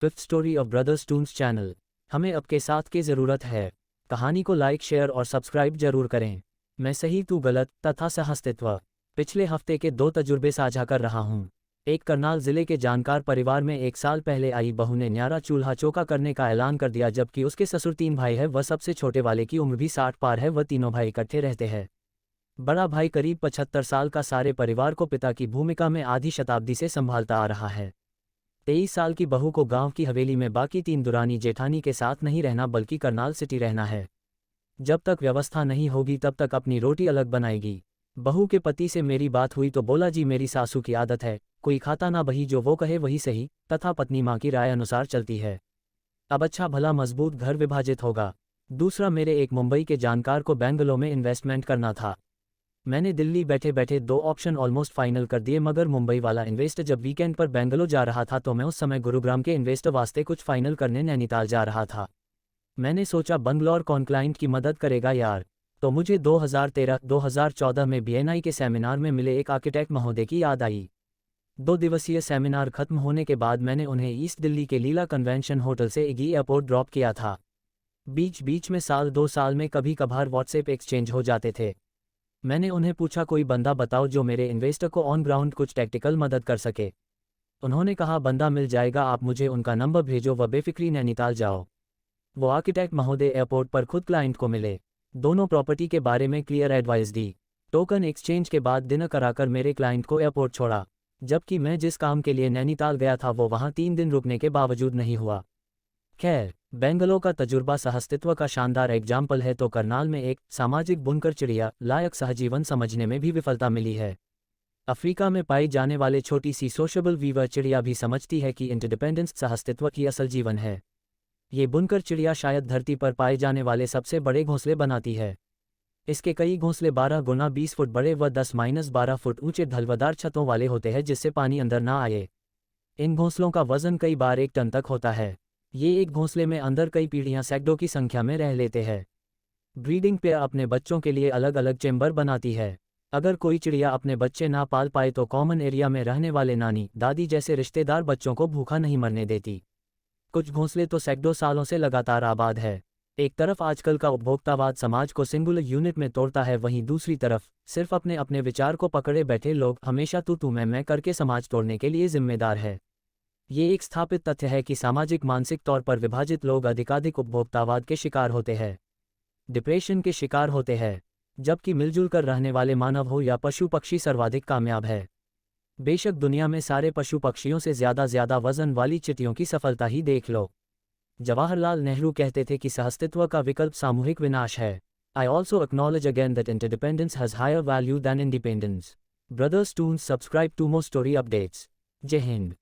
Fifth story of brothers Toons channel. हमें आपके साथ की ज़रूरत है। कहानी को लाइक शेयर और सब्सक्राइब जरूर करें। मैं सही तू गलत तथा सहअस्तित्व। पिछले हफ्ते के 2 तजुर्बे साझा कर रहा हूँ। एक करनाल जिले के जानकार परिवार में 1 साल पहले आई बहू ने न्यारा चूल्हा चौका करने का ऐलान कर दिया, जबकि उसके ससुर 3 भाई है। वह सबसे छोटे वाले की उम्र भी 60 पार है। वह तीनों भाई इकट्ठे रहते हैं। बड़ा भाई करीब 75 साल का सारे परिवार को पिता की भूमिका में आधी शताब्दी से संभालता आ रहा है। 23 साल की बहू को गांव की हवेली में बाकी 3 दुरानी जेठानी के साथ नहीं रहना बल्कि करनाल सिटी रहना है। जब तक व्यवस्था नहीं होगी तब तक अपनी रोटी अलग बनाएगी। बहू के पति से मेरी बात हुई तो बोला, जी मेरी सासू की आदत है, कोई खाता ना बही, जो वो कहे वही सही, तथा पत्नी माँ की राय अनुसार चलती है। अब अच्छा भला मजबूत घर विभाजित होगा। दूसरा, मेरे एक मुंबई के जानकार को बेंगलोर में इन्वेस्टमेंट करना था। मैंने दिल्ली बैठे बैठे 2 ऑप्शन ऑलमोस्ट फाइनल कर दिए, मगर मुंबई वाला इन्वेस्टर जब वीकेंड पर बेंगलोर जा रहा था तो मैं उस समय गुरुग्राम के इन्वेस्टर वास्ते कुछ फाइनल करने नैनीताल जा रहा था। मैंने सोचा बंगलौर कौन क्लाइंट की मदद करेगा यार। तो मुझे 2013-2014 में बीएनआई के सेमिनार में मिले एक आर्किटेक्ट महोदय की याद आई। 2 दिवसीय सेमिनार खत्म होने के बाद मैंने उन्हें ईस्ट दिल्ली के लीला कन्वेंशन होटल से इगी एयरपोर्ट ड्रॉप किया था। बीच बीच में 1-2 साल में कभी कभार व्हाट्सएप एक्सचेंज हो जाते थे। मैंने उन्हें पूछा, कोई बंदा बताओ जो मेरे इन्वेस्टर को ऑन ग्राउंड कुछ टेक्टिकल मदद कर सके। उन्होंने कहा, बंदा मिल जाएगा, आप मुझे उनका नंबर भेजो, वह बेफिक्री नैनीताल जाओ। वो आर्किटेक्ट महोदय एयरपोर्ट पर खुद क्लाइंट को मिले, दोनों प्रॉपर्टी के बारे में क्लियर एडवाइस दी। टोकन एक्सचेंज के बाद डिनर कराकर मेरे क्लाइंट को एयरपोर्ट छोड़ा, जबकि मैं जिस काम के लिए नैनीताल गया था वो वहाँ 3 दिन रुकने के बावजूद नहीं हुआ। खैर, बेंगलोर का तजुर्बा सहअस्तित्व का शानदार एग्जाम्पल है, तो करनाल में एक सामाजिक बुनकर चिड़िया लायक सहजीवन समझने में भी विफलता मिली है। अफ्रीका में पाई जाने वाले छोटी सी सोशेबल वीवर चिड़िया भी समझती है कि इंटरडिपेंडेंस सहअस्तित्व की असल जीवन है। ये बुनकर चिड़िया शायद धरती पर पाए जाने वाले सबसे बड़े घोंसले बनाती है। इसके कई घोंसले 12 गुना 20 फुट बड़े व 10-12 फुट ऊंचे ढलवदार छतों वाले होते हैं, जिससे पानी अंदर ना आए। इन घोंसलों का वजन कई बार 1 टन तक होता है। ये एक घोंसले में अंदर कई पीढ़ियां सैकड़ों की संख्या में रह लेते हैं। ब्रीडिंग पेयर अपने बच्चों के लिए अलग अलग चेंबर बनाती है। अगर कोई चिड़िया अपने बच्चे ना पाल पाए तो कॉमन एरिया में रहने वाले नानी दादी जैसे रिश्तेदार बच्चों को भूखा नहीं मरने देती। कुछ घोंसले तो सैकड़ों सालों से लगातार आबाद है। एक तरफ आजकल का उपभोक्तावाद समाज को सिंगुलर यूनिट में तोड़ता है, वहीं दूसरी तरफ सिर्फ अपने अपने विचार को पकड़े बैठे लोग हमेशा तू मैं करके समाज तोड़ने के लिए जिम्मेदार है। ये एक स्थापित तथ्य है कि सामाजिक मानसिक तौर पर विभाजित लोग अधिकाधिक उपभोक्तावाद के शिकार होते हैं, डिप्रेशन के शिकार होते हैं, जबकि मिलजुल कर रहने वाले मानव हो या पशु पक्षी सर्वाधिक कामयाब है। बेशक दुनिया में सारे पशु पक्षियों से ज्यादा वजन वाली चिड़ियों की सफलता ही देख लो। जवाहरलाल नेहरू कहते थे कि सहअस्तित्व का विकल्प सामूहिक विनाश है। I also acknowledge again that interdependence has higher value than independence. Brothers toons, subscribe to more story updates. जय हिंद।